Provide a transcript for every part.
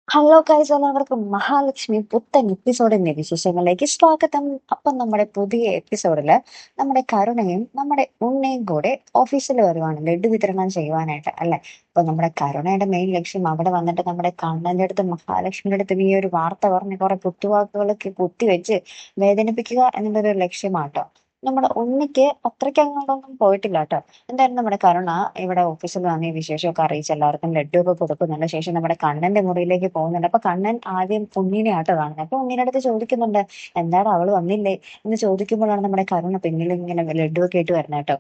Hello guys, എല്ലാവർക്കും മഹാലക്ഷ്മി പുത്തൻ എപ്പിസോഡിന്റെ വിശേഷങ്ങളിലേക്ക് സ്വാഗതം. അപ്പം നമ്മുടെ പുതിയ എപ്പിസോഡില് നമ്മുടെ കരുണയും നമ്മുടെ ഉണ്ണയും കൂടെ ഓഫീസിൽ വരുവാണ് ലഡു വിതരണം ചെയ്യുവാനായിട്ട്, അല്ലെ? അപ്പൊ നമ്മുടെ കരുണയുടെ മെയിൻ ലക്ഷ്യം അവിടെ വന്നിട്ട് നമ്മുടെ കണ്ണന്റെ അടുത്ത് മഹാലക്ഷ്മിയുടെ അടുത്ത് ഈ ഒരു വാർത്ത പറഞ്ഞ് കുറെ കുത്തുവാക്കുകളൊക്കെ കുത്തിവെച്ച് വേദനിപ്പിക്കുക എന്നുള്ളൊരു ലക്ഷ്യമാട്ടോ. നമ്മുടെ ഉണ്ണിക്ക് അത്രയ്ക്ക് അങ്ങോട്ടൊന്നും പോയിട്ടില്ല കേട്ടോ. എന്തായാലും നമ്മുടെ കരുണ ഇവിടെ ഓഫീസിൽ വന്ന് ഈ വിശേഷമൊക്കെ അറിയിച്ച് എല്ലാവർക്കും ലഡ്ഡു ഒക്കെ കൊടുക്കുന്നുണ്ട്. ശേഷം നമ്മുടെ കണ്ണന്റെ മുറിയിലേക്ക് പോകുന്നുണ്ട്. അപ്പൊ കണ്ണൻ ആദ്യം ഉണ്ണീനെ ആട്ടോ കാണുന്നത്. അപ്പൊ ഉണ്ണീനെ അടുത്ത് ചോദിക്കുന്നുണ്ട്, എന്താണ് അവള് വന്നില്ലേ എന്ന് ചോദിക്കുമ്പോഴാണ് നമ്മുടെ കരുണ പിന്നിൽ ഇങ്ങനെ ലഡ്ഡു ഒക്കെ ഇട്ട് വരുന്നത് കേട്ടോ.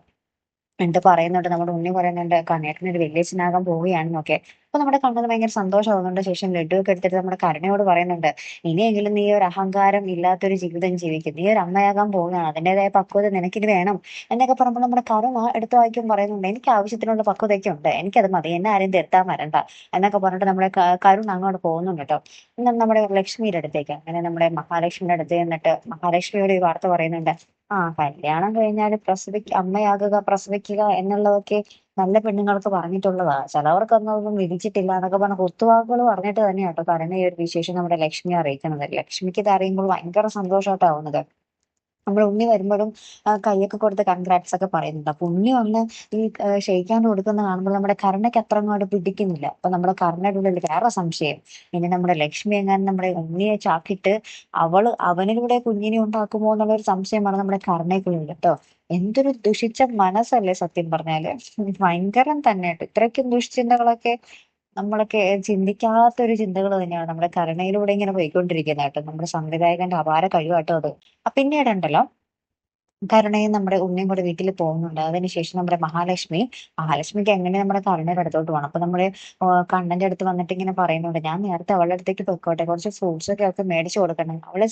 എന്നിട്ട് പറയുന്നുണ്ട്, നമ്മുടെ ഉണ്ണി പറയുന്നുണ്ട് കണ്ണേട്ടൻ ഒരു വല്യച്ഛനാകാൻ പോവുകയാണെന്നൊക്കെ. അപ്പൊ നമ്മുടെ കണ്ണന് ഭയങ്കര സന്തോഷമാകുന്നുണ്ട്. ശേഷം ലഡു ഒക്കെ എടുത്തിട്ട് നമ്മുടെ കരുണയോട് പറയുന്നുണ്ട്, ഇനിയെങ്കിലും നീ ഒരു അഹങ്കാരം ഇല്ലാത്തൊരു ജീവിതം ജീവിക്കും, നീ ഒരു അമ്മയാകാൻ പോവുകയാണ്, അതിന്റേതായ പക്വത നിനക്കിന് വേണം എന്നൊക്കെ പറയുമ്പോൾ നമ്മുടെ കരുണ എടുത്തു വായിക്കും പറയുന്നുണ്ട്, എനിക്ക് ആവശ്യത്തിനുള്ള പക്വതയൊക്കെ ഉണ്ട്, എനിക്കത് മതി, എന്നെ ആരും തിരുത്താൻ വരണ്ട എന്നൊക്കെ പറഞ്ഞിട്ട് നമ്മുടെ കരുണ അങ്ങോട്ട് പോകുന്നുണ്ട് കേട്ടോ. എന്നാൽ നമ്മുടെ ലക്ഷ്മിയുടെ അടുത്തേക്ക്, അങ്ങനെ നമ്മുടെ മഹാലക്ഷ്മിയുടെ അടുത്ത് ചെന്നിട്ട് മഹാലക്ഷ്മിയോട് ഈ വാർത്ത പറയുന്നുണ്ട്. കല്യാണം കഴിഞ്ഞാൽ അമ്മയാകുക, പ്രസവിക്കുക എന്നുള്ളതൊക്കെ നല്ല പെണ്ണുങ്ങൾക്ക് പറഞ്ഞിട്ടുള്ളതാ, ചിലവർക്കൊന്നും അതൊന്നും വിധിച്ചിട്ടില്ല എന്നൊക്കെ പറഞ്ഞ കുത്തുവാക്കുകൾ പറഞ്ഞിട്ട് തന്നെയാട്ടോ കരുണ ഈ ഒരു വിശേഷം നമ്മുടെ ലക്ഷ്മിയെ അറിയിക്കുന്നത്. ലക്ഷ്മിക്ക് ഇത് അറിയുമ്പോൾ ഭയങ്കര സന്തോഷമായിട്ടാവുന്നത്. നമ്മുടെ ഉണ്ണി വരുമ്പോഴും കൈയൊക്കെ കൊടുത്ത് കൺഗ്രാറ്റ്സ് ഒക്കെ പറയുന്നുണ്ട്. അപ്പൊ ഉണ്ണി വന്ന് ഈ ക്ഷയിക്കാൻ കൊടുക്കുന്ന കാണുമ്പോൾ നമ്മുടെ കരുണയ്ക്ക് അത്ര അങ്ങോട്ട് പിടിക്കുന്നില്ല. അപ്പൊ നമ്മുടെ കരുണയുടെ ഉള്ളിൽ വേറെ സംശയം, ഇനി നമ്മുടെ ലക്ഷ്മി എങ്ങാനും നമ്മുടെ ഉണ്ണിയെ ചാക്കിട്ട് അവനിലൂടെ കുഞ്ഞിനെ ഉണ്ടാക്കുമോ എന്നുള്ളൊരു സംശയമാണ് നമ്മുടെ കരുണയ്ക്കുള്ളിൽ കേട്ടോ. എന്തൊരു ദുഷിച്ച മനസ്സല്ലേ സത്യം പറഞ്ഞാല്. ഭയങ്കരം തന്നെ കേട്ടോ. ഇത്രയ്ക്കും ദുഷ്ചിന്തകളൊക്കെ നമ്മളൊക്കെ ചിന്തിക്കാത്തൊരു ചിന്തകൾ തന്നെയാണ് നമ്മുടെ കരുണയിലൂടെ ഇങ്ങനെ പോയിക്കൊണ്ടിരിക്കുന്നത് കേട്ടോ. നമ്മുടെ സംവിധായകന്റെ അപാര കഴിവാട്ടോ അത്. പിന്നീടുണ്ടല്ലോ, കരുണയും നമ്മുടെ ഉണ്ണിയും കൂടെ വീട്ടിൽ പോകുന്നുണ്ട്. അതിനുശേഷം നമ്മുടെ മഹാലക്ഷ്മിക്ക് എങ്ങനെ നമ്മുടെ കരുണയുടെ അടുത്തോട്ട് പോകണം. അപ്പൊ നമ്മുടെ കണ്ണന്റെ അടുത്ത് വന്നിട്ട് ഇങ്ങനെ പറയുന്നുണ്ട്, ഞാൻ നേരത്തെ അവളുടെ അടുത്തേക്ക് പൊയ്ക്കോട്ടെ, കുറച്ച് ഫ്രൂട്ട്സ് ഒക്കെ മേടിച്ചു കൊടുക്കണം, അവള്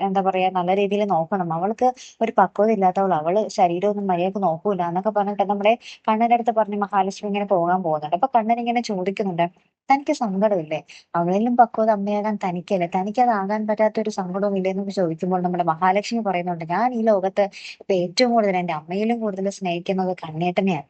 എന്താ പറയാ നല്ല രീതിയിൽ നോക്കണം, അവൾക്ക് ഒരു പക്വത ഇല്ലാത്തവൾ, അവള് ശരീരമൊന്നും മര്യാദക്ക് നോക്കൂല എന്നൊക്കെ പറഞ്ഞിട്ട് നമ്മുടെ കണ്ണന്റെ അടുത്ത് പറഞ്ഞ് മഹാലക്ഷ്മി ഇങ്ങനെ പോകാൻ പോകുന്നുണ്ട്. അപ്പൊ കണ്ണൻ ഇങ്ങനെ ചോദിക്കുന്നുണ്ട്, തനിക്ക് സങ്കടമില്ലേ? അവളിലും പക്വത അമ്മയാകാൻ തനിക്കല്ലേ, തനിക്കതാകാൻ പറ്റാത്ത ഒരു സങ്കടവും ഇല്ലെന്ന് ചോദിക്കുമ്പോൾ നമ്മുടെ മഹാലക്ഷ്മി പറയുന്നുണ്ട്, ഞാൻ ഈ ലോകത്ത് ഇപ്പൊ ഏറ്റവും കൂടുതൽ എന്റെ അമ്മയിലും കൂടുതൽ സ്നേഹിക്കുന്നത് കണ്ണേട്ടനെയാണ്.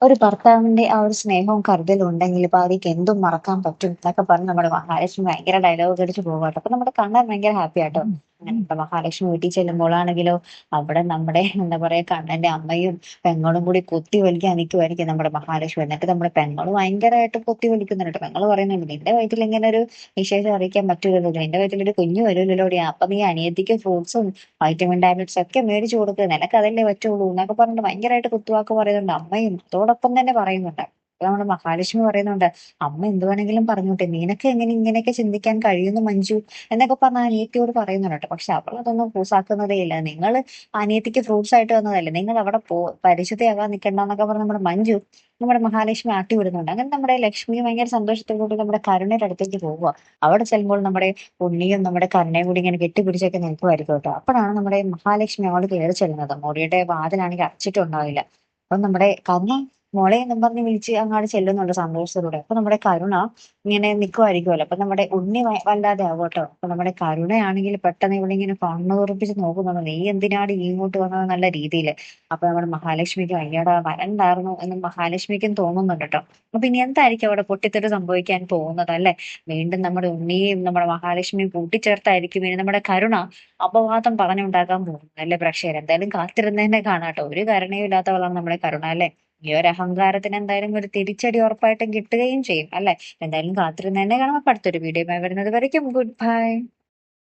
ഒരു ഭർത്താവിന്റെ ആ ഒരു സ്നേഹവും കരുതലും ഉണ്ടെങ്കിൽ ഭാര്യയ്ക്ക് എന്തും മറക്കാൻ പറ്റും എന്നൊക്കെ പറഞ്ഞ് നമ്മുടെ മഹാലക്ഷ്മി ഭയങ്കര ഡയലോഗ് അടിച്ച് പോകാട്ടോ. അപ്പൊ നമ്മുടെ കണ്ണൻ ഭയങ്കര ഹാപ്പി ആട്ടോ. അങ്ങനെ നമ്മുടെ മഹാലക്ഷ്മി വീട്ടിൽ ചെല്ലുമ്പോഴാണെങ്കിലോ അവിടെ നമ്മുടെ എന്താ പറയാ കണ്ണന്റെ അമ്മയും പെങ്ങളും കൂടി കുത്തി വലിക്കാൻ നിൽക്കുമായിരിക്കും നമ്മുടെ മഹാലക്ഷ്മി. എന്നിട്ട് നമ്മുടെ പെങ്ങള് ഭയങ്കരമായിട്ട് കുത്തി വലിക്കുന്നുണ്ട്. പെങ്ങള് പറയുന്നുണ്ട്, നിന്റെ വയറ്റിൽ ഇങ്ങനെ ഒരു വിശേഷം അറിയിക്കാൻ പറ്റൂലല്ലോ, നിന്റെ വയറ്റിൽ ഒരു കുഞ്ഞു വരുമല്ലോ, അപ്പൊ നീ അനിയത്തിക്ക് ഫ്രൂട്ട്സും വൈറ്റമിൻ ടാബ്ലറ്റ്സ് ഒക്കെ മേടിച്ചു കൊടുക്കുക, നിനക്ക് അതല്ലേ പറ്റുള്ളൂ എന്നൊക്കെ പറഞ്ഞിട്ട് ഭയങ്കരമായിട്ട് കുത്തുവാക്ക് പറയുന്നുണ്ട്. അമ്മയും അതോടൊപ്പം തന്നെ പറയുന്നുണ്ട്. അപ്പൊ നമ്മുടെ മഹാലക്ഷ്മി പറയുന്നുണ്ട്, അമ്മ എന്ത് വേണമെങ്കിലും പറഞ്ഞോട്ടെ, നിനക്ക് എങ്ങനെ ഇങ്ങനെയൊക്കെ ചിന്തിക്കാൻ കഴിയുന്നു മഞ്ജു എന്നൊക്കെ പറഞ്ഞ അനിയത്തിയോട് പറയുന്നുണ്ട് കേട്ടോ. പക്ഷെ അവൾ അതൊന്നും കൂസാക്കുന്നതേ ഇല്ല. നിങ്ങൾ അനിയത്തിക്ക് ഫ്രൂട്ട്സ് ആയിട്ട് വന്നതല്ലേ, നിങ്ങൾ അവിടെ പരിശുദ്ധയാകാൻ നിൽക്കണ്ടെന്നൊക്കെ പറഞ്ഞ് നമ്മുടെ മഞ്ജു നമ്മുടെ മഹാലക്ഷ്മി ആട്ടി വിടുന്നുണ്ട്. അങ്ങനെ നമ്മുടെ ലക്ഷ്മി ഭയങ്കര സന്തോഷത്തോടുകൂടി നമ്മുടെ കരുണയുടെ അടുത്തേക്ക് പോവുക. അവിടെ ചെല്ലുമ്പോൾ നമ്മുടെ ഉണ്ണിയും നമ്മുടെ കരുണയും കൂടി ഇങ്ങനെ കെട്ടിപ്പിടിച്ചൊക്കെ നിൽക്കുമായിരിക്കും കേട്ടോ. അപ്പോഴാണ് നമ്മുടെ മഹാലക്ഷ്മി അങ്ങോട്ട് കയറി ചെല്ലുന്നത്. മുറിയുടെ വാതിലാണെങ്കിൽ അടച്ചിട്ടുണ്ടാവില്ല. അപ്പൊ നമ്മുടെ കരുണ മോളെ എന്നും പറഞ്ഞ് വിളിച്ച് അങ്ങോട്ട് ചെല്ലുന്നുണ്ട് സന്തോഷത്തോടെ. അപ്പൊ നമ്മുടെ കരുണ ഇങ്ങനെ നിൽക്കുമായിരിക്കുമല്ലോ. അപ്പൊ നമ്മുടെ ഉണ്ണി വല്ലാതെ ആവും കേട്ടോ. അപ്പൊ നമ്മുടെ കരുണയാണെങ്കിൽ പെട്ടെന്ന് ഇവിടെ ഇങ്ങനെ കണ്ണുറപ്പിച്ച് നോക്കുന്നുണ്ട്, നീ എന്തിനാണ് ഈ ഇങ്ങോട്ട് വന്നത് നല്ല രീതിയിൽ. അപ്പൊ നമ്മുടെ മഹാലക്ഷ്മിക്ക് ഭയങ്കര വരണ്ടായിരുന്നു എന്ന് മഹാലക്ഷ്മിക്കും തോന്നുന്നുണ്ട് കേട്ടോ. അപ്പൊ ഇനി എന്തായിരിക്കും അവിടെ പൊട്ടിത്തെറി സംഭവിക്കാൻ പോകുന്നത്, അല്ലെ? വീണ്ടും നമ്മുടെ ഉണ്ണിയെയും നമ്മുടെ മഹാലക്ഷ്മിയും കൂട്ടിച്ചേർത്തായിരിക്കും ഇനി നമ്മുടെ കരുണ അപവാദം പറഞ്ഞുണ്ടാക്കാൻ പോകുന്നത്, അല്ലെ പ്രേക്ഷകർ? എന്തായാലും കാത്തിരുന്നതന്നെ കാണാട്ടോ. ഒരു കരുണയും ഇല്ലാത്തവളാണ് നമ്മുടെ കരുണ, അല്ലെ? ഈ ഒരു അഹങ്കാരത്തിന് എന്തായാലും ഒരു തിരിച്ചടി ഉറപ്പായിട്ടും കിട്ടുകയും ചെയ്യും, അല്ലെ? എന്തായാലും കാത്തിരുന്നതന്നെ കാണാം. അപ്പൊ അടുത്തൊരു വീഡിയോ വരുന്നത് വരയ്ക്കും ഗുഡ് ബൈ.